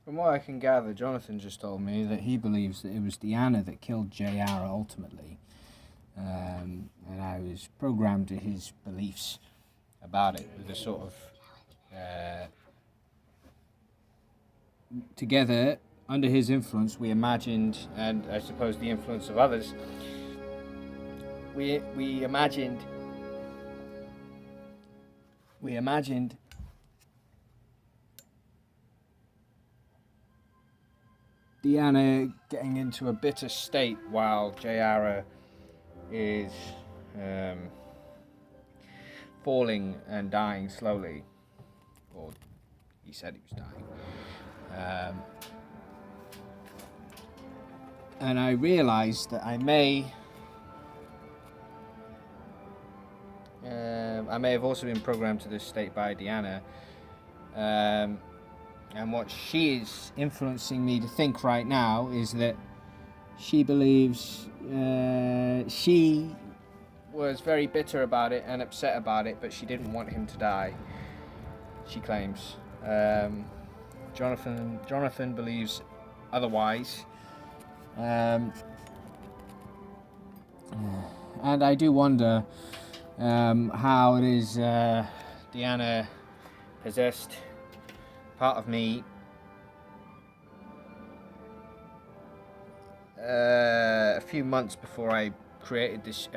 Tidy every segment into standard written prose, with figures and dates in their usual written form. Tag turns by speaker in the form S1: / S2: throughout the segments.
S1: From what I can gather, Jonathan just told me that he believes that it was Deanna that killed Jayarae ultimately. And I was programmed to his beliefs about it with a sort of together under his influence we imagined, and I suppose the influence of others, we imagined Deanna getting into a bitter state while Jayarae is falling and dying slowly, or he said he was dying. And I realised that I may have also been programmed to this state by Deanna, and what she is influencing me to think right now is that she believes she was very bitter about it and upset about it, but she didn't want him to die, she claims. Jonathan believes otherwise. And I do wonder how it is Deanna possessed part of me a few months before I created this,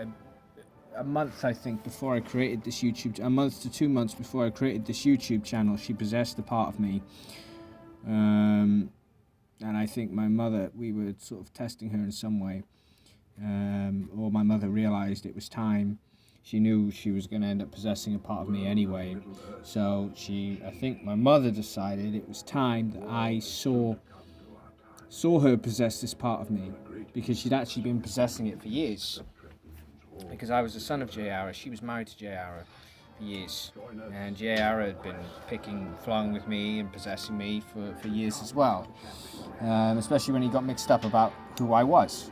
S1: a month I think before I created this YouTube, a month to 2 months before I created this YouTube channel, she possessed a part of me. And I think my mother, we were sort of testing her in some way, or my mother realized it was time. She knew she was going to end up possessing a part of me anyway, so I think my mother decided it was time that I saw her possess this part of me, because she'd actually been possessing it for years. Because I was the son of Jayarae, she was married to Jayarae for years, and Jayarae had been flying with me and possessing me for years as well, especially when he got mixed up about who I was.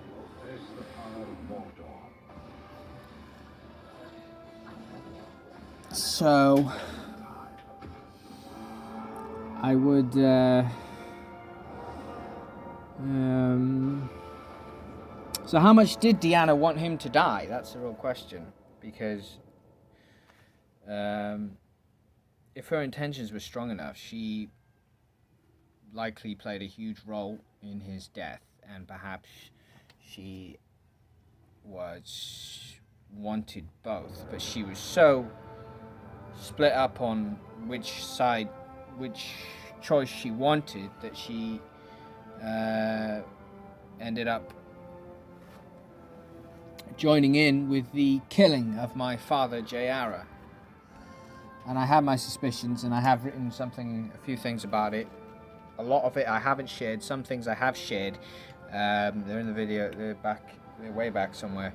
S1: So I would so how much did Deanna want him to die? That's the real question, because if her intentions were strong enough, she likely played a huge role in his death, and perhaps she wanted both, but she was so split up on which choice she wanted that she ended up joining in with the killing of my father Jayarae. And I have my suspicions, and I have written a few things about it. A lot of it I haven't shared, some things I have shared. They're in the video, they're way back somewhere.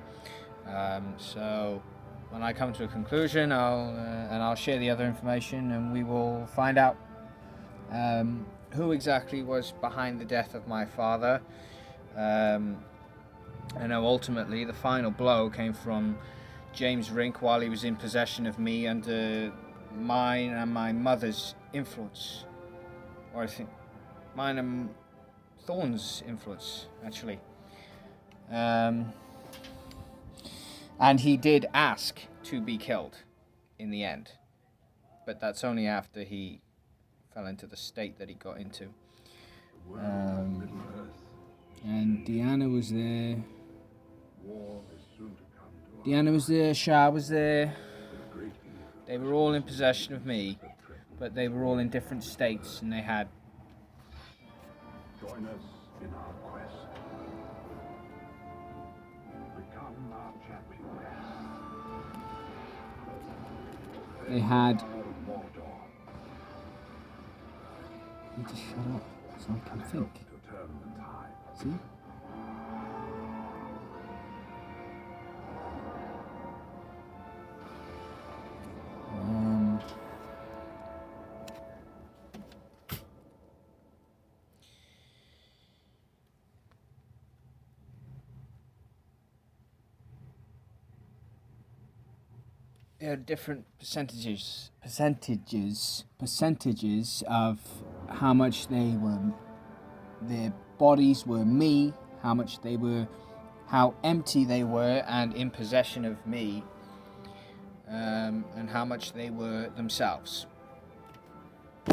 S1: So when I come to a conclusion, I'll share the other information, and we will find out who exactly was behind the death of my father. I know ultimately the final blow came from James Rink while he was in possession of me under mine and my mother's influence, or I think mine and Thorne's influence, actually. And he did ask to be killed in the end, but that's only after he fell into the state that he got into. And Deanna was there. Shah was there. They were all in possession of me, but they were all in different states, and they had
S2: Join us in our quest. Become our champion.
S1: They had. You just shut up so I can think. See? There are different percentages of how much they were their bodies were me, how empty they were and in possession of me, and how much they were themselves.